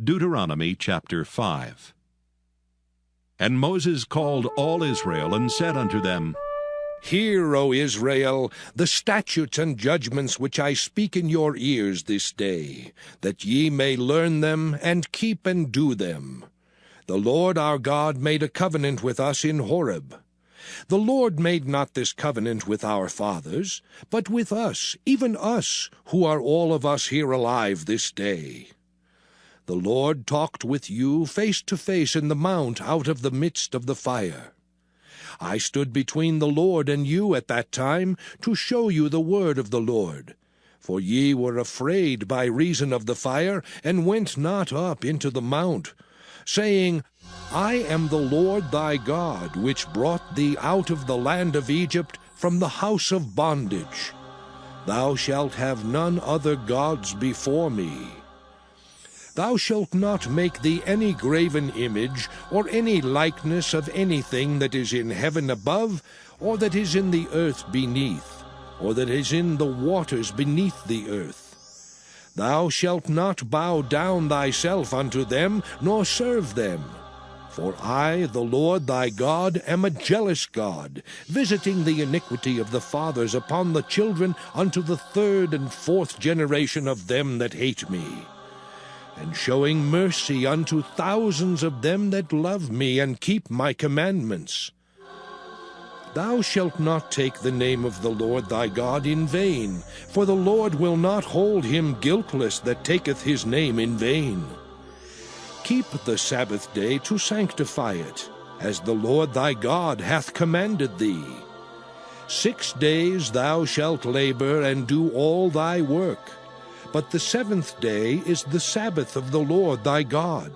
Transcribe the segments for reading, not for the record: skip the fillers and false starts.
Deuteronomy chapter 5. And Moses called all Israel, and said unto them, Hear, O Israel, the statutes and judgments which I speak in your ears this day, that ye may learn them, and keep and do them. The Lord our God made a covenant with us in Horeb. The Lord made not this covenant with our fathers, but with us, even us, who are all of us here alive this day. The Lord talked with you face to face in the mount out of the midst of the fire. I stood between the Lord and you at that time, to show you the word of the Lord. For ye were afraid by reason of the fire, and went not up into the mount, saying, I am the Lord thy God, which brought thee out of the land of Egypt, from the house of bondage. Thou shalt have none other gods before me. Thou shalt not make thee any graven image, or any likeness of anything that is in heaven above, or that is in the earth beneath, or that is in the waters beneath the earth. Thou shalt not bow down thyself unto them, nor serve them. For I, the Lord thy God, am a jealous God, visiting the iniquity of the fathers upon the children unto the third and fourth generation of them that hate me, and showing mercy unto thousands of them that love me and keep my commandments. Thou shalt not take the name of the Lord thy God in vain, for the Lord will not hold him guiltless that taketh his name in vain. Keep the Sabbath day to sanctify it, as the Lord thy God hath commanded thee. 6 days thou shalt labor and do all thy work. But the 7th day is the Sabbath of the Lord thy God.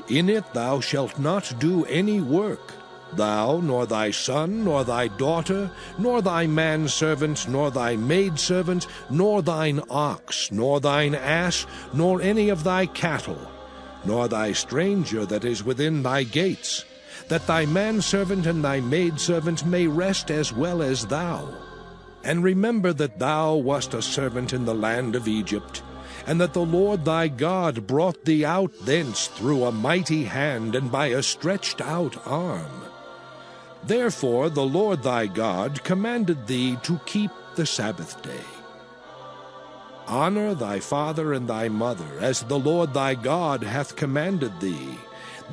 In it thou shalt not do any work, thou, nor thy son, nor thy daughter, nor thy manservant, nor thy maidservant, nor thine ox, nor thine ass, nor any of thy cattle, nor thy stranger that is within thy gates, that thy manservant and thy maidservant may rest as well as thou. And remember that thou wast a servant in the land of Egypt, and that the Lord thy God brought thee out thence through a mighty hand and by a stretched out arm. Therefore the Lord thy God commanded thee to keep the Sabbath day. Honor thy father and thy mother, as the Lord thy God hath commanded thee,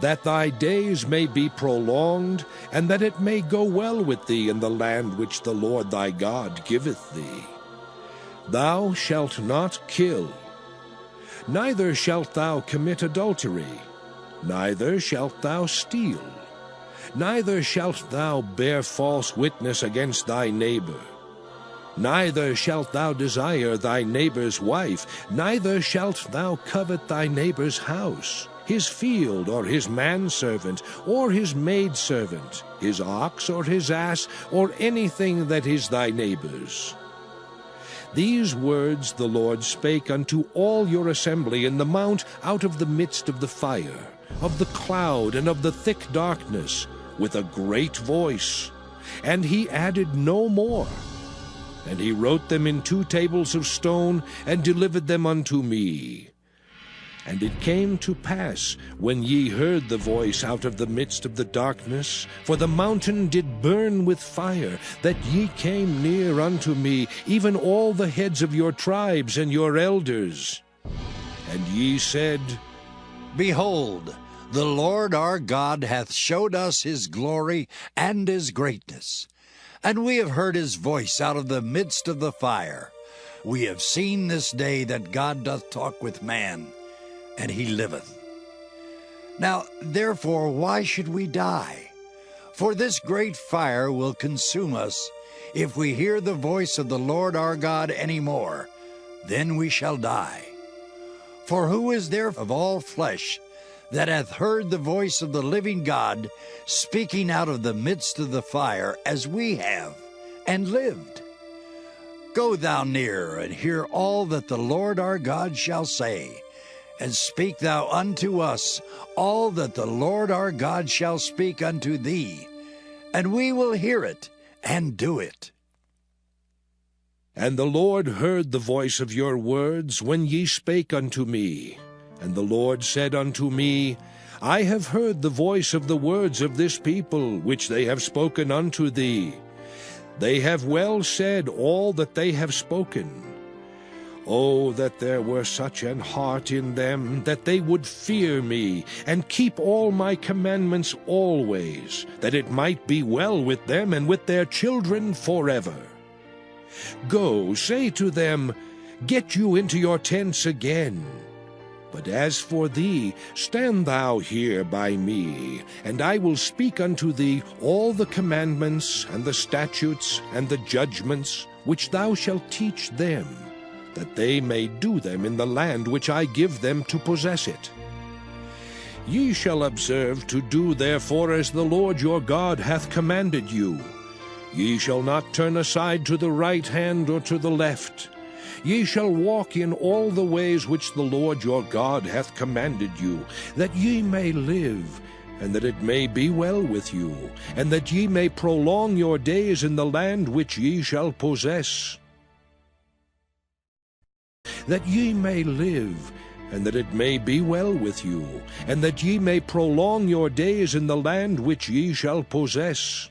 that thy days may be prolonged, and that it may go well with thee in the land which the Lord thy God giveth thee. Thou shalt not kill, neither shalt thou commit adultery, neither shalt thou steal, neither shalt thou bear false witness against thy neighbor. Neither shalt thou desire thy neighbor's wife, neither shalt thou covet thy neighbor's house, his field, or his manservant, or his maidservant, his ox, or his ass, or anything that is thy neighbor's. These words the Lord spake unto all your assembly in the mount out of the midst of the fire, of the cloud, and of the thick darkness, with a great voice. And he added no more. And he wrote them in 2 tables of stone, and delivered them unto me. And it came to pass, when ye heard the voice out of the midst of the darkness, for the mountain did burn with fire, that ye came near unto me, even all the heads of your tribes and your elders. And ye said, Behold, the Lord our God hath showed us his glory and his greatness. And we have heard his voice out of the midst of the fire. We have seen this day that God doth talk with man, and he liveth. Now therefore why should we die? For this great fire will consume us. If we hear the voice of the Lord our God any more, then we shall die. For who is there of all flesh that hath heard the voice of the living God speaking out of the midst of the fire, as we have, and lived? Go thou near, and hear all that the Lord our God shall say, and speak thou unto us all that the Lord our God shall speak unto thee, and we will hear it and do it. And the Lord heard the voice of your words when ye spake unto me. And the Lord said unto me, I have heard the voice of the words of this people, which they have spoken unto thee. They have well said all that they have spoken. Oh, that there were such an heart in them, that they would fear me, and keep all my commandments always, that it might be well with them and with their children forever. Go, say to them, Get you into your tents again. But as for thee, stand thou here by me, and I will speak unto thee all the commandments, and the statutes, and the judgments, which thou shalt teach them, that they may do them in the land which I give them to possess it. Ye shall observe to do therefore as the Lord your God hath commanded you. Ye shall not turn aside to the right hand or to the left. Ye shall walk in all the ways which the Lord your God hath commanded you, that ye may live, and that it may be well with you, and that ye may prolong your days in the land which ye shall possess. That ye may live, and that it may be well with you, and that ye may prolong your days in the land which ye shall possess.